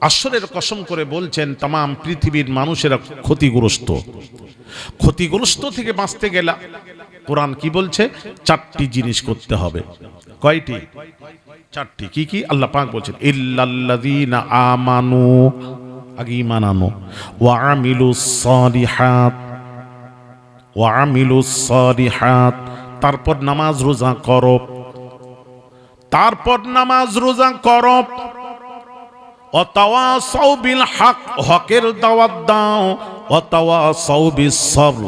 আসরের কসম করে বলছেন তাম পৃথিবীর মানুষেরা ক্ষতিগ্রস্ত থেকে বাঁচতে গেলে কোরআন কি বলছে? চারটি জিনিস করতে হবে। কয়টি? চারটি। কি কি? আল্লাহ পাক বলছেন ইল্লাল্লাযীনা আমানু, আগে ঈমান আনো, ওয়া আমিলুস সালিহাত, তারপর নামাজ রোজা করো, ওয়াতাওয়াসাউ বিল হক, হকের দাওয়াত দাও, ওয়াতাওয়াসাউ বিস সবর,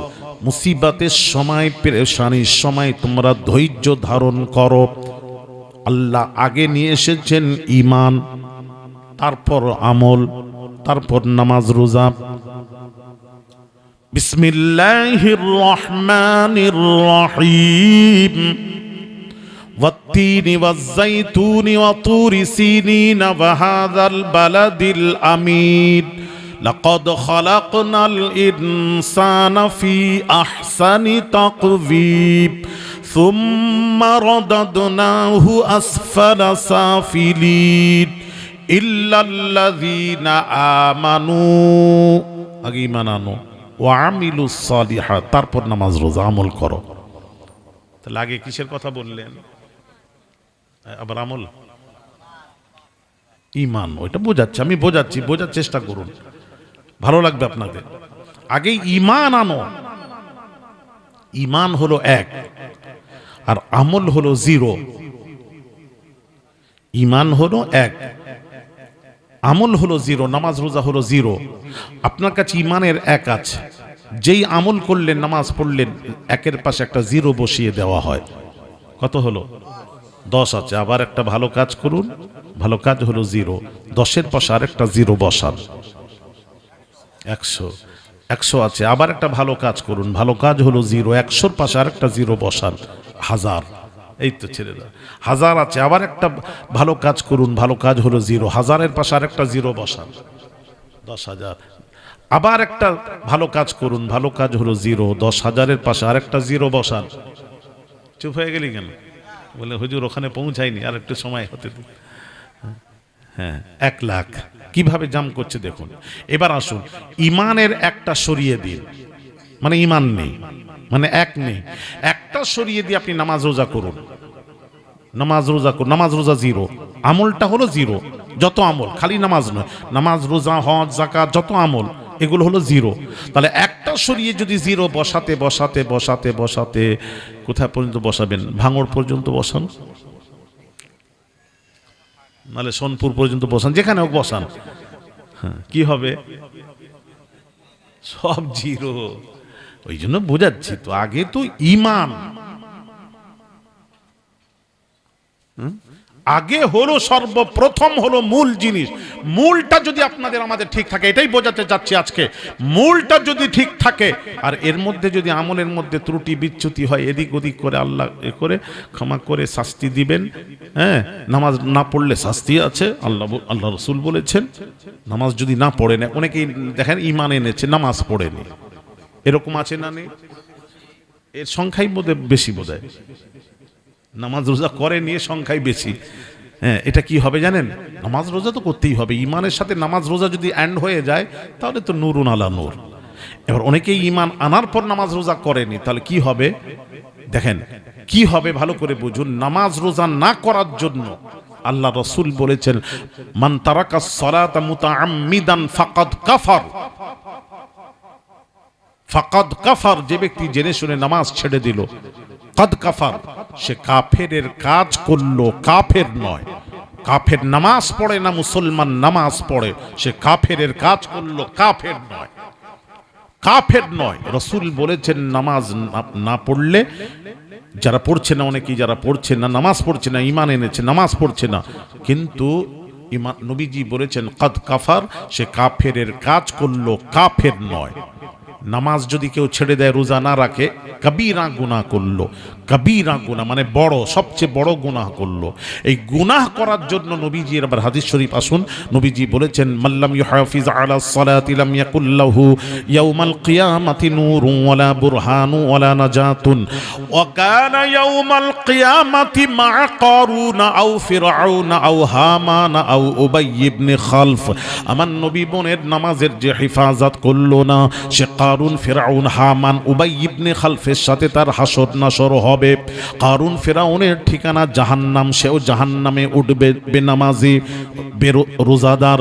মুসিবতের সময় পেরেশানির সময় তোমরা ধৈর্য ধারণ করো। আল্লাহ আগে নিয়ে এসেছেন ঈমান, তারপর আমল, তারপর নামাজ রোজা। বিসমিল্লাহির রহমানির রহিম। والتين والزيتون وطور سينين وهذا البلد الأمين لقد خلقنا الإنسان في أحسن تقويم ثم رددناه أسفل سافلين إلا الذين آمنوا أجيمانو وعملوا الصالحات তারপর নামাজ রোজা আমল করো। তাহলে আগে কিসের কথা বললেন? আবার আমল, ঈমান। ওইটা বোঝাচ্ছি, আমি বোঝাচ্ছি, বোঝার চেষ্টা করুন, ভালো লাগবে আপনাদের। আগে ঈমান আনো। ঈমান হলো 1 আর আমল হলো 0। ঈমান হলো 1, আমল হলো 0, নামাজ রোজা হলো 0। আপনার কাছে ঈমানের 1 আছে, যেই আমল করলেন, নামাজ পড়লেন, 1-এর পাশে একটা 0 বসিয়ে দেওয়া হয়। কত হলো? 10 আছে। আবার একটা ভালো কাজ করুন, ভালো কাজ হলো 0, 10-এর পাশে আরেকটা 0 বসান, 100 আছে। আবার একটা ভালো কাজ করুন, ভালো কাজ হলো 0, 100-এর পাশে আরেকটা 0 বসান, 1000। এই তো ছেলেরা, 1000 আছে। আবার একটা ভালো কাজ করুন, ভালো কাজ হলো 0, 1000-এর পাশে আরেকটা 0 বসান, 10,000। আবার একটা ভালো কাজ করুন, ভালো কাজ হলো 0, 10,000-এর পাশে আরেকটা 0 বসান। চুপ হয়ে গেলি কেন? বলে হুজুর ওখানে পৌঁছায়নি, আর একটু সময় হতে দিন। হ্যাঁ, 1 লাখ কিভাবে জাম করছে দেখুন। এবার আসুন, ঈমানের একটা সরিয়ে দিন, মানে ঈমান নেই, মানে 1 নেই, একটা সরিয়ে দিয়ে আপনি নামাজ রোজা করুন, নামাজ রোজা 0, আমলটা হলো 0। যত আমল, খালি নামাজ নয়, নামাজ রোজা হজ যাকাত যত আমল, এগুলো হলো 0। তাহলে একটা সরিয়ে যদি 0 বসাতে বসাতে বসাতে বসাতে কোথায় পর্যন্ত বসাবেন? ভাঙড় পর্যন্ত বসান, নাহলে সোনপুর পর্যন্ত বসান, যেখানে হোক বসান। হ্যাঁ, কি হবে? সব 0। ওই জন্য বোঝাচ্ছি তো, আগে তো ঈমান, আগে হলো সর্বপ্রথম হলো মূল জিনিস। মূলটা যদি আপনাদের আমাদের ঠিক থাকে, এটাই বোঝাতে চাচ্ছি আজকে, মূলটা যদি ঠিক থাকে, আর এর মধ্যে যদি আমলের মধ্যে ত্রুটি বিচ্যুতি হয়, এদিক ওদিক করে, আল্লাহ করে ক্ষমা করে শাস্তি দিবেন। হ্যাঁ, নামাজ না পড়লে শাস্তি আছে, আল্লাহ রসুল বলেছেন। নামাজ যদি না পড়ে না, অনেকেই দেখেন ঈমান এনেছে, নামাজ পড়েনি, এরকম আছে না নেই? এর সংখ্যাই বোধহয় বেশি, বোধহয় নামাজ রোজা করে নিয়ে সংখ্যাই বেশি। হ্যাঁ, এটা কি হবে জানেন? নামাজ রোজা তো করতেই হবে, ঈমানের সাথে নামাজ রোজা যদি অ্যান্ড হয়ে যায় তাহলে তো নূরুন আলা নূর। এবার অনেকেই ঈমান আনার পর নামাজ রোজা করেনি, তাহলে কি হবে দেখেন, কি হবে ভালো করে বুঝুন। নামাজ রোজা না করার জন্য আল্লাহ রাসূল বলেছেন, মান তারাকাস সালাতা মুতাআম্মিদান ফাকাদ কাফার। ফাকাদ কাফার, যে ব্যক্তি জেনে শুনে নামাজ ছেড়ে দিল, কাদ কাফার, সে কাফেরের কাজ করলো, কাফের নয়। কাফের নামাজ পড়ে না, মুসলমান নামাজ পড়ে, সে কাফেরের কাজ করলো, কাফের নয়, কাফের নয়। রাসূল বলেছেন নামাজ না পড়লে, যারা পড়ছে না, অনেকেই যারা পড়ছে না, নামাজ পড়ছে না, ঈমান এনেছে, নামাজ পড়ছে না, কিন্তু ইমাম নবীজি বলেছেন কাদ কাফার, সে কাফেরের কাজ করলো, কাফের নয়। নামাজ যদি কেউ ছেড়ে দেয়, রোজা না রাখে, কবিরা গুনাহ করলো। কবিরা গুনাহ মানে বড়, সবচেয়ে বড় গুনাহ করলো। এই গুনাহ করার জন্য নবীজির আবার হাদিস শরীফ আসুন, নবীজি বলেছেন মাল্লাম ইউহাফিজ আলা সালাতি লাম ইয়াকুল লাহু ইয়াউমাল কিয়ামাতি নূরুন ওয়ালা বুরহানু ওয়ালা নাজাতুন ওয়া কানা ইয়াউমাল কিয়ামাতি মা কারুন আও ফিরআউন আও হামান আও উবাই ইবনে খালফ। আমার নবী বোনের নামাজের যে হেফাজত করলো না, সে কারুন, ফিরআউন, হামান, উবাই ইবনে খালফের সাথে তার হাসর নাসর হবে। কারুন ফিরআউনের ঠিকানা জাহান্নাম, সেও জাহান্নামে উঠবে। বেনামাজি রোজাদার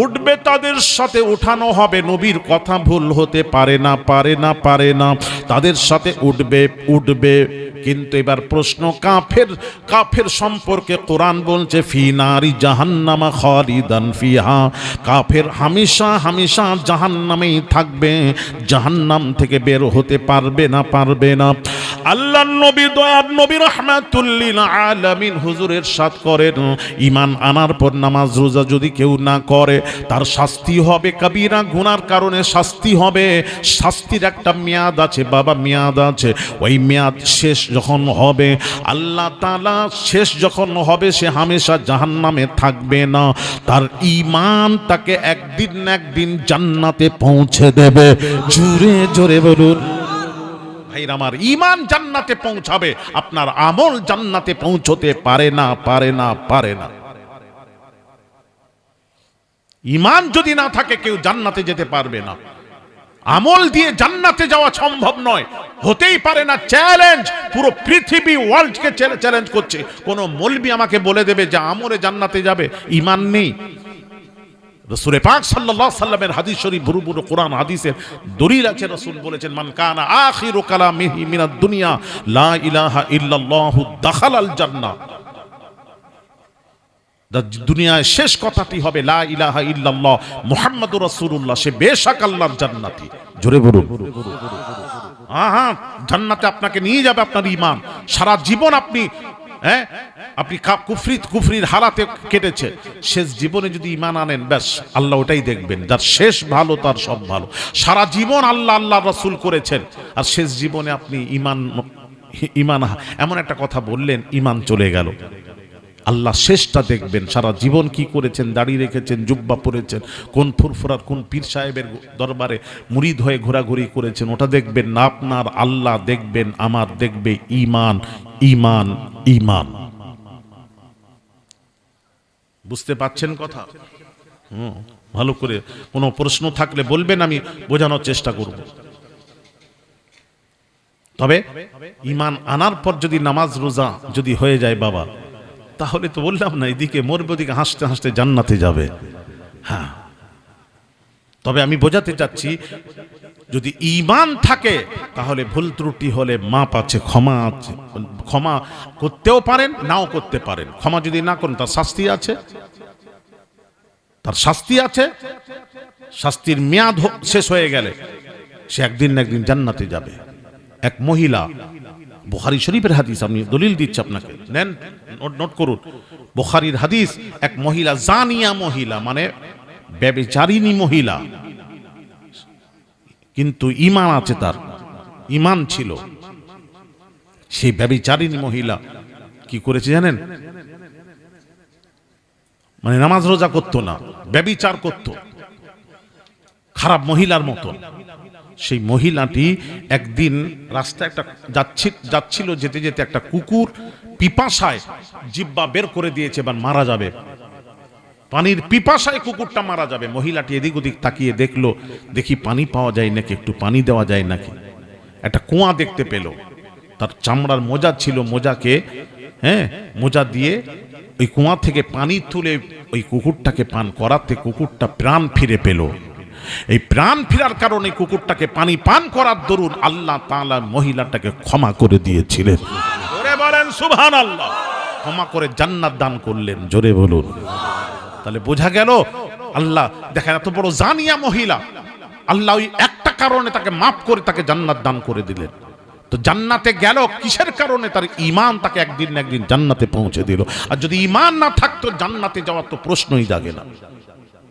উঠবে, তাদের সাথে উঠানো হবে। নবীর কথা ভুল হতে পারে না, পারে না, পারে না, তাদের সাথে উঠবে, উঠবে। কিন্তু এবার প্রশ্ন, কাফের সম্পর্কে কোরআন বলছে ফি নারি জাহান্নামা খালিদান ফিহা, কাফের হামেশা হামেশা জাহান্নামেই থাকবে, জাহান্নাম থেকে বের হতে পারবে না, পারবে না। আল্লাহর নবী, দয়ার নবী রাহমাতুল লিল আলামিন হুজুর ইরশাদ করেন, ঈমান আনার পর নামাজ রোজা যদি কেউ না করে, তার শাস্তি হবে, কবিরা গুনার কারণে শাস্তি হবে। শাস্তির একটা মেয়াদ আছে বাবা, মেয়াদ আছে। ওই মেয়াদ শেষ যখন হবে, আল্লাহ তাআলা শেষ যখন হবে, সে হামেশা জাহান্নামে থাকবে না। তার ঈমান তাকে একদিন না একদিন জান্নাতে পৌঁছে দেবে। জোরে জোরে বলুন ভাইরা আমার, ঈমান জান্নাতে পৌঁছাবে, আপনার আমল জান্নাতে পৌঁছতে পারে না, পারে না, পারে না। ঈমান যদি না থাকে কেউ জান্নাতে যেতে পারবে না। আমল দিয়ে জান্নাতে যাওয়া সম্ভব নয়, হতেই পারে না। চ্যালেঞ্জ, পুরো পৃথিবী ওয়ার্ল্ডকে চ্যালেঞ্জ করছে। কোন মৌলবি আমাকে বলে দেবে যে আমলে জান্নাতে যাবে, ঈমান নেই। রাসূল পাক সাল্লাল্লাহু আলাইহি সাল্লামের হাদিস শরীফ, বুরু বুরু কোরআন হাদিসের দলিল আছে। রাসূল বলেছেন মান কানা আখিরু কালামিহি মিনাদ দুনিয়া লা ইলাহা ইল্লাল্লাহু দাখালাল জান্নাহ। দুনিয়ায় শেষ কথাটি হবে লা ইলাহা ইল্লাল্লাহ মুহাম্মাদুর রাসূলুল্লাহ, সে বেশক আল্লাহর জান্নাতি। জোরে বলুন। হ্যাঁ, জান্নাতে আপনাকে নিয়ে যাবে আপনার ঈমান। সারা জীবন আপনি আপনি কুফরির হালাতে কেটেছে, শেষ জীবনে যদি ঈমান আনেন, ব্যাস আল্লাহ ওটাই দেখবেন। যার শেষ ভালো তার সব ভালো। সারা জীবন আল্লাহ আল্লাহ রাসূল করেছেন, আর শেষ জীবনে আপনি ঈমান এমন একটা কথা বললেন, ঈমান চলে গেল। আল্লাহ শেষটা দেখবেন। সারা জীবন কি করেছেন, দাড়ি রেখেছেন, জুব্বা পরেছেন, কোন ফুরফুরার কোন পীর সাহেবের দরবারে মুরিদ হয়ে ঘোরাঘুরি করেছেন, ওটা দেখবেন না। আপনার আল্লাহ দেখবেন, আমার দেখবে ঈমান, ঈমান, ঈমান। বুঝতে পাচ্ছেন কথা? ভালো করে কোনো প্রশ্ন থাকলে বলবেন, আমি বোঝানোর চেষ্টা করব। তবে ঈমান আনার পর যদি নামাজ রোজা যদি হয়ে যায় বাবা, তাহলে তো বললাম না, এদিকে মরবে, ওদিকে হাসতে হাসতে জান্নাতে যাবে। হ্যাঁ, তবে আমি বোঝাতে চাচ্ছি, যদি ঈমান থাকে তাহলে ভুল ত্রুটি হলে মাপ আছে, ক্ষমা আছে। ক্ষমা করতেও পারেন, নাও করতে পারেন। ক্ষমা যদি না করেন, তার শাস্তি আছে, তার শাস্তি আছে। শাস্তির মেয়াদ শেষ হয়ে গেলে সে একদিন না একদিন জান্নাতে যাবে। এক মহিলা, বুখারী শরীফের হাদিস, আমি দলিল দিচ্ছি আপনাকে, নেন, নোট করুন। বুখারীর হাদিস, এক মহিলা, জানিয়া মহিলা মানে ব্যভিচারিণী মহিলা, কিন্তু ঈমান আছে, তার ঈমান ছিল। সেই ব্যভিচারিণী মহিলা কি করেছে জানেন? মানে নামাজ রোজা করতো না, ব্যভিচার করতো, খারাপ মহিলার মতো। সেই মহিলাটি একদিন রাস্তায় যাচ্ছিল, যেতে যেতে একটা কুকুর পিপাসায় জিহ্বা বের করে দিয়েছে, এবার মারা যাবে। পানির পিপাসায় কুকুরটা মারা যাবে। মহিলাটি এদিক ওদিক তাকিয়ে দেখলো, দেখি পানি পাওয়া যায় নাকি, একটু পানি দেওয়া যায় নাকি। একটা কুয়া দেখতে পেল, তার চামড়ার মোজা ছিল, মোজাকে মোজা দিয়ে ওই কুয়া থেকে পানি তুলে ওই কুকুরটাকে পান করাতে কুকুরটা প্রাণ ফিরে পেল। এই প্রাণ ফেরার কারণে কুকুরটাকে পানি পান করার দরুন আল্লাহ তাআলা মহিলাটাকে ক্ষমা করে দিয়েছিলেন। জোরে বলেন সুবহানাল্লাহ। ক্ষমা করে জান্নাত দান করলেন। জোরে বলুন। তাহলে বোঝা গেল, আল্লাহ দেখেন এত বড় জানিয়া মহিলা, আল্লাহ ওই একটা কারণে তাকে মাফ করে তাকে জান্নাত দান করে দিলেন। তো জান্নাতে গেল কিসের কারণে? তার ঈমান তাকে একদিন না একদিন জান্নাতে পৌঁছে দিল। আর যদি ঈমান না থাকতো জান্নাতে যাওয়ার তো প্রশ্নই জাগে না।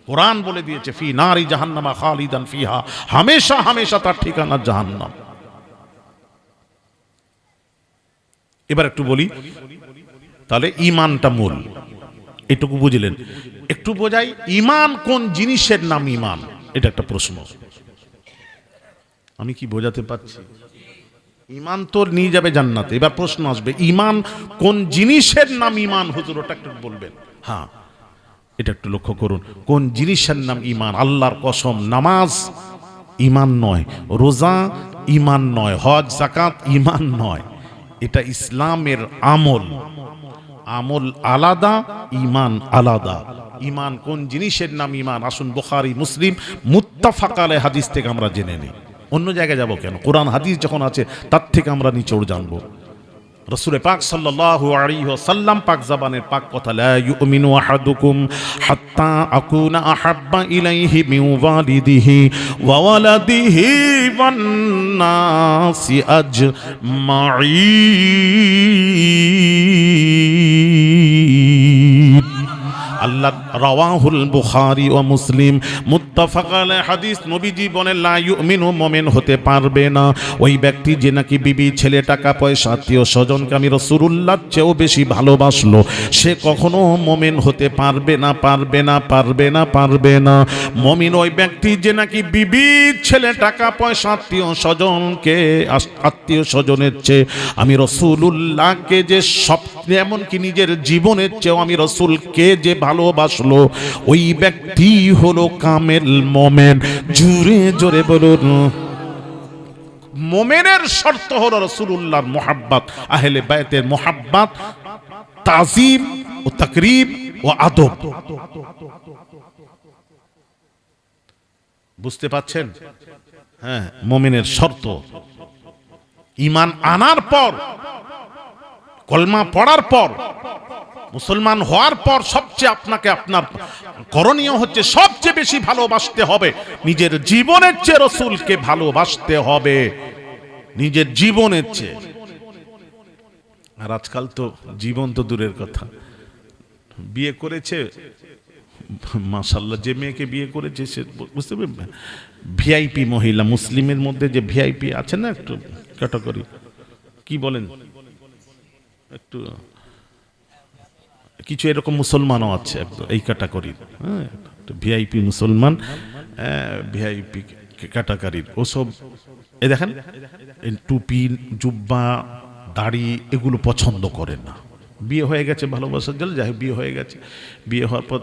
কোরআন বলে দিয়েছে ফি নারি জাহান্নামা খালিদান ফিহা, হামেশা হামেশা তার ঠিকানা জাহান্নাম। এবার একটু বলি তাহলে ঈমানটা মূল, এটুকু বুঝলেন? একটু বোঝাই ঈমান কোন জিনিসের নাম ঈমান, এটা একটা প্রশ্ন। আমি কি বোঝাতে পারছি? ঈমান তো নিয়ে যাবে জান্নাতে। এবার প্রশ্ন আসবে ঈমান কোন জিনিসের নাম ঈমান? হুজুর ওটা একটু বলবেন। হ্যাঁ, এটা একটু লক্ষ্য করুন, কোন জিনিসের নাম ঈমান। আল্লাহর কসম, নামাজ ঈমান নয়, রোজা ঈমান নয়, হজ যাকাত ঈমান নয়। এটা ইসলামের আমল। আমল আলাদা, ঈমান আলাদা। ঈমান কোন জিনিসের নাম ঈমান? আসুন বুখারী মুসলিম মুত্তাফাক আলাইহি হাদিস থেকে আমরা জেনে নিই। অন্য জায়গায় যাব কেন? কোরআন হাদিস যখন আছে তার থেকে আমরা নিচড় জানবো। রাসূল পাক সাল্লাল্লাহু আলাইহি ওয়াসাল্লাম পাক জবানের পাক কথা, লা ইউমিনু আহাদুকুম হাত্তা আকুনা আহাব্বা ইলাইহি মিন ওয়ালিদিহি ওয়া ওয়ালাদিহি ওয়ান নাসি আজমাইন। আল্লাহ রাওয়াহুল বুখারী ও মুসলিম মুত্তাফাক আলাইহি হাদিস। নবীজি বলেন লা ইউমিনু, মুমিন হতে পারবে না ওই ব্যক্তি যে নাকি বিবি, ছেলে, টাকা পয়সা, আত্মীয় স্বজনকে আমি রাসূলুল্লাহর চেয়েও বেশি ভালোবাসলো, সে কখনো মুমিন হতে পারবে না, পারবে না, পারবে না, পারবে না। মুমিন ওই ব্যক্তি যে নাকি বিবি, ছেলে, টাকা পয়সা, আত্মীয় স্বজনের চেয়ে আমি রাসূলুল্লাহকে যে সব, এমনকি নিজের জীবনের চেয়েও আমি রাসূলকে যে ভালোবাসলো, ওই ব্যক্তি হলো কামেল মোমেন। জোরে জোরে বলুন। মোমেনের শর্ত হলো রাসূলুল্লাহর মুহাব্বত, আহলে বাইতের মুহাব্বত, তাজিম ও তাকরীম ও আদব। বুঝতে পাচ্ছেন? হ্যাঁ, মোমেনের শর্ত। ঈমান আনার পর, কলমা পড়ার পর, মুসলমান হওয়ার পর সবচেয়ে আপনাকে আপনার করণীয় হচ্ছে সবচেয়ে বেশি ভালোবাসতে হবে নিজের জীবনের চেয়ে রাসূলকে ভালোবাসতে হবে, নিজের জীবনের চেয়ে। আর আজকাল তো জীবন তো দূরের কথা, বিয়ে করেছে মাশাআল্লাহ, যে মেয়েকে বিয়ে করেছে সে বুঝতে পারবেন ভিআইপি মহিলা। মুসলিমের মধ্যে যে ভিআইপি আছে না একটু ক্যাটাগরি, কি বলেন, একটু কিছু এরকম মুসলমানও আছে এই ক্যাটাগরির, হ্যাঁ, ভিআইপি মুসলমান, ভিআইপি ক্যাটাগরির। ওসব এই দেখেন টুপি, জুব্বা, দাড়ি এগুলো পছন্দ করেন না। বিয়ে হয়ে গেছে ভালোবাসার জন্য, যাই বিয়ে হয়ে গেছে, বিয়ে হওয়ার পর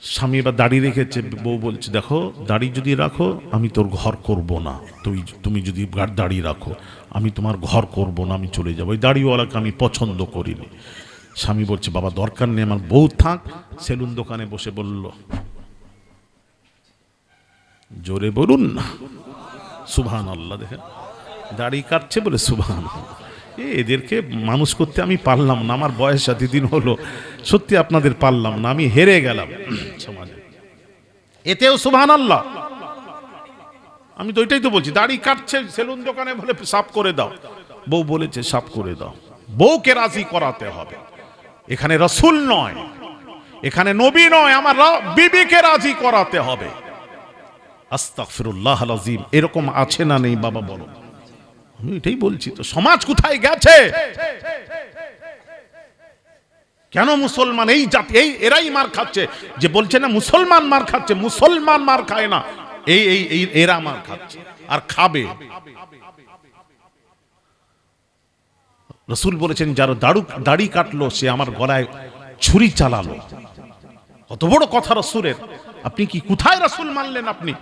স্বামী বা দাড়ি রেখেছে, বউ বলছে দেখো দাড়ি যদি রাখো আমি তোর ঘর করব না, তুমি যদি দাড়ি রাখো আমি তোমার ঘর করব না, আমি চলে যাবো। ওই দাড়িওয়ালাকে আমি পছন্দ করিনি। স্বামী বলছে বাবা দরকার নেই, আমার বউ থাক। সেলুন দোকানে বসে বলল, জোরে বলুন না সুবহানাল্লাহ। দেখেন দাড়ি কাটছে বলে সুবহানাল্লাহ। এদেরকে মানুষ করতে আমি পারলাম না, আমার বয়স এতদিন হলো, সত্যি আপনাদের পারলাম না, আমি হেরে গেলাম সমাজে। এতেও সুবহানাল্লাহ। আমি তো ওইটাই তো বলছি, দাড়ি কাটছে সেলুন দোকানে, বলে সাফ করে দাও, বউ বলেছে সাফ করে দাও। বউকে রাজি করাতে হবে। এখানে রাসূল নয়, এখানে নবী নয়, আমার বিবিকে রাজি করাতে হবে। আস্তাগফিরুল্লাহ আযীম। এরকম আছে না নেই বাবা বলো? আমি এটাই বলছি। তো সমাজ কোথায় গেছে? কেন মুসলমান এই জাতি, এরাই মার খাচ্ছে? যে বলছে না মুসলমান মার খাচ্ছে, মুসলমান মার খায় না, এরা মার খাচ্ছে আর খাবে। রাসূল বলেছেন যারা দাড়ি কাটলো সে আমার গলায় ছুরি চালালো। কত বড় কথা রাসূলের! আপনি কি কোথায় রাসূল মানলেন আপনি?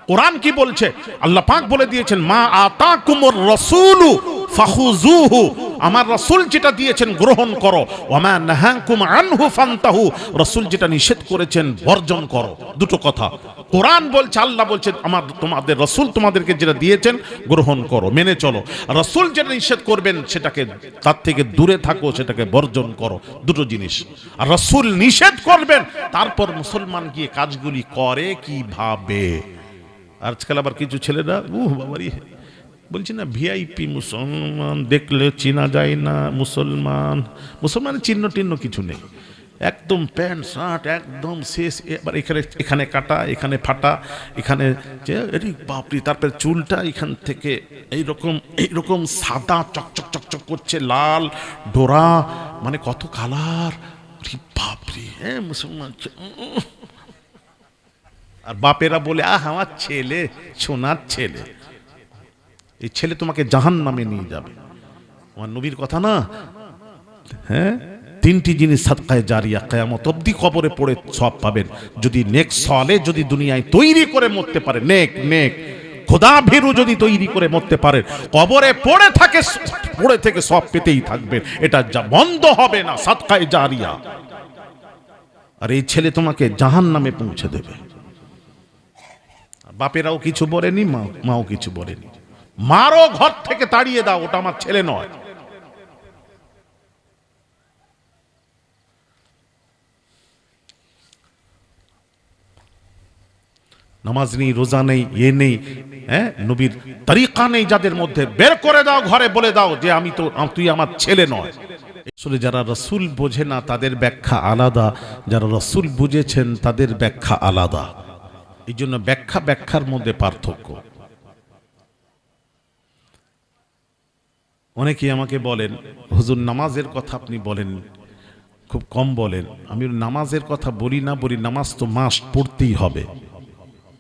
কোরআন কি বলছে? আল্লাহ পাক বলে দিয়েছেন মা আতাকুমুর রাসূলু ফাখুযুহু, আমার রাসূল যেটা দিয়েছেন গ্রহণ করো, ওয়া মা নাহাকুম আনহু ফান্তাহু, রাসূল যেটা নিষেধ করেছেন বর্জন করো। দুটো কথা কোরআন বলছে, আল্লাহ বলছেন তোমাদের রাসূল তোমাদেরকে যেটা দিয়েছেন গ্রহণ করো, মেনে চলো। রাসূল যেটা নিষেধ করবেন সেটাকে, তার থেকে দূরে থাকো, সেটাকে বর্জন করো। দুটো জিনিস। আর রাসূল নিষেধ করবেন, তারপর মুসলমান গিয়ে কাজগুলি করে কিভাবে? আজকাল আবার কিছু ছেলেরা বাবারি বলছি না ভিআইপি মুসলমান দেখলে চেনা যায় না, মুসলমানের চিহ্ন টিহ্ন কিছু নেই, একদম প্যান্ট শার্ট একদম শেষ, এবার এখানে কাটা, এখানে ফাটা, এখানে বাপরি, তারপরে চুলটা এখান থেকে এইরকম সাদা চকচক চকচক করছে, লাল ডোরা, মানে কত কালার, বাপরি, হ্যাঁ মুসলমান। আর বাপেরা বলে আমার ছেলে, সোনার ছেলে, এই ছেলে তোমাকে জাহান্নামে নিয়ে যাবে। আমার নবীর কথা না, হ্যাঁ, তিনটি জিনিস সাদকায়ে জারিয়া, কিয়ামত অবধি কবরে পড়ে সওয়াব পাবেন যদি নেক সালে যদি দুনিয়ায় তৈরি করে মরতে পারে, নেক খোদা ভীরু যদি তৈরি করে মরতে পারে, কবরে পড়ে থেকে সওয়াব পেতেই থাকবেন, এটা যা বন্ধ হবে না, সাদকায়ে জারিয়া। আর এই ছেলে তোমাকে জাহান্নামে পৌঁছে দেবে। বাপেরাও কিছু বলেনি, মাও কিছু বলেনি, মারো, ঘর থেকে তাড়িয়ে দাও, ওটা আমার ছেলে নয়। নামাজ নেই, রোজা নেই, নেই, হ্যাঁ, নবীর তরিকা নেই যাদের মধ্যে, বের করে দাও, ঘরে বলে দাও যে তুই আমার ছেলে নয়। আসলে যারা রাসূল বোঝে না তাদের ব্যাখ্যা আলাদা, যারা রাসূল বুঝেছেন তাদের ব্যাখ্যা আলাদা। এই জন্য ব্যাখ্যার মধ্যে পার্থক্য। অনেকেই আমাকে বলেন, হুজুর নামাজের কথা আপনি বলেন, খুব কম বলেন। আমি নামাজের কথা বলি না, নামাজ তো মাস্ট পড়তেই হবে।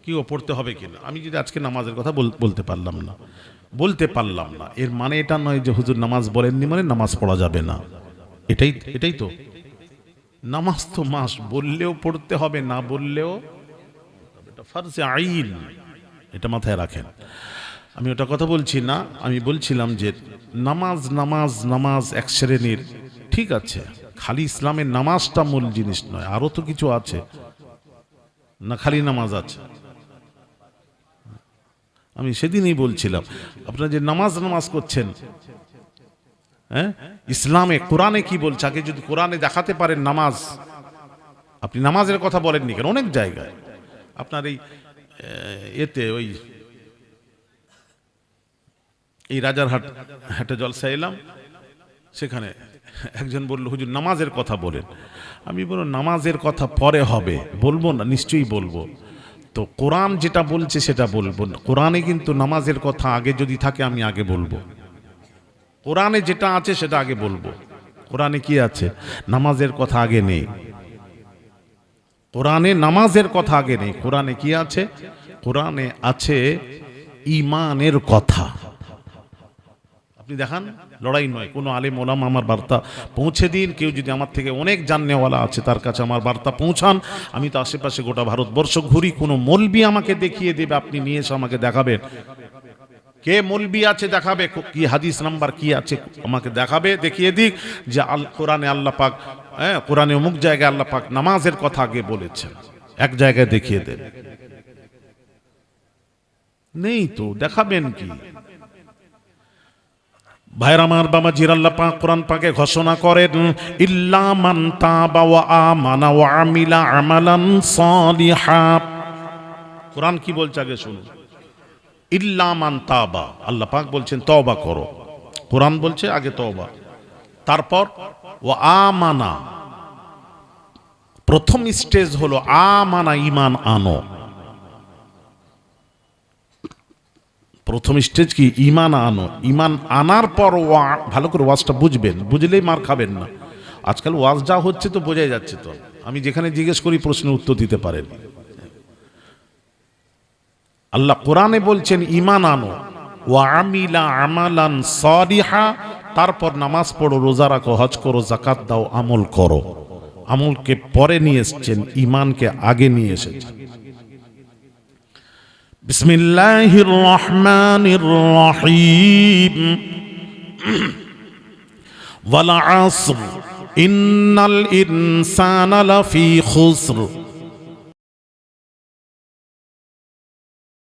কিও পড়তে হবে কিনা, আমি যদি আজকে নামাজের কথা বলতে পারলাম না, এর মানে এটা নয় যে হুজুর নামাজ বলেননি মানে নামাজ পড়া যাবে না। এটাই তো, নামাজ তো মাস্ট, বললেও পড়তে হবে, না বললেও, এটা ফরজে আইন, এটা মাথায় রাখেন। আমি ওটা কথা বলছি না, আমি বলছিলাম যে নামাজ এক শ্রেণীর, ঠিক আছে, খালি ইসলামের নামাজটা মূল জিনিস নয়, আরো তো কিছু আছে না, খালি নামাজ আছে। আমি সেদিনই বলছিলাম, আপনারা যে নামাজ করছেন, হ্যাঁ, ইসলামে কোরআনে কি বলছে, আগে যদি কোরআনে দেখাতে পারেন নামাজ, আপনি নামাজের কথা বলেননি কেন? অনেক জায়গায় আপনার এই রাজারহাটে জলসা এলাম, সেখানে একজন বলল হুজুর নামাজের কথা বলেন। আমি বলবো নামাজের কথা পরে হবে, বলবো না, নিশ্চয়ই বলবো। তো কোরআন যেটা বলছে সেটা বলবো। কোরআনে কিন্তু নামাজের কথা আগে যদি থাকে আমি আগে বলবো, কোরআনে যেটা আছে সেটা আগে বলবো। কোরআনে কি আছে? নামাজের কথা আগে নেই, কোরআনে নামাজের কথা আগে নেই। কোরআনে কি আছে? কোরআনে আছে ঈমানের কথা। আপনি দেখান, লড়াই নয়, কোনো আলেম ওলামা আমার বার্তা পৌঁছে দিন। কেউ যদি আমার থেকে অনেক জাননেওয়ালা আছে তার কাছে আমার বার্তা পৌঁছান। আমি তো আশেপাশে গোটা ভারতবর্ষ ঘুরি, কোনো মৌলবি আমাকে দেখিয়ে দেবে, আপনি নিয়ে এসে আমাকে দেখাবেন। কে মৌলবি আছে দেখাবে, কি হাদিস নাম্বার কি আছে আমাকে দেখাবে, দেখিয়ে দিক যে কোরআনে আল্লাহ পাক, হ্যাঁ, কোরআনে অমুক জায়গায় আল্লাহ পাক নামাজের কথা আগে বলেছেন, এক জায়গায় দেখিয়ে দেন। নেই তো, দেখাবেন কি? ভাইরা আমার বাবাজির, আল্লাহ পাক কোরআন পাকে ঘোষণা করেন, ইল্লা মান তাবা ওয়া আমানা ওয়া আমিলা আমালান সালিহা। কোরআন কি বলছে আগে শুনুন। ইল্লা মান তাবা, আল্লাহ পাক বলছেন তওবা করো। কোরআন বলছে আগে তওবা, তারপর ওয়া আমানা। প্রথম স্টেজ হলো আমানা, ঈমান আনো। প্রথম স্টেজ কি? ঈমান আনো। ঈমান আনার পর ভালো করে ওয়াজটা বুঝবেন, বুঝলেই মার খাবেন না। আজকাল ওয়াজ যা হচ্ছে তো বোঝাই যাচ্ছে। তো আমি যেখানে জিজ্ঞেস করি প্রশ্নের উত্তর দিতে পারেন। আল্লাহ কোরআনে বলছেন ঈমান আনো, ওয়া আমিলা আমালান সালিহা, তারপর নামাজ পড়ো, রোজা রাখো, হজ করো, যাকাত দাও, আমল করো। আমলকে পরে নিয়ে এসেছেন, ঈমানকে আগে নিয়ে এসেছেন। বিসমিল্লাহির রহমানির রহিম। ওয়াল আসর ইন্নাল ইনসানা লাফি খুসর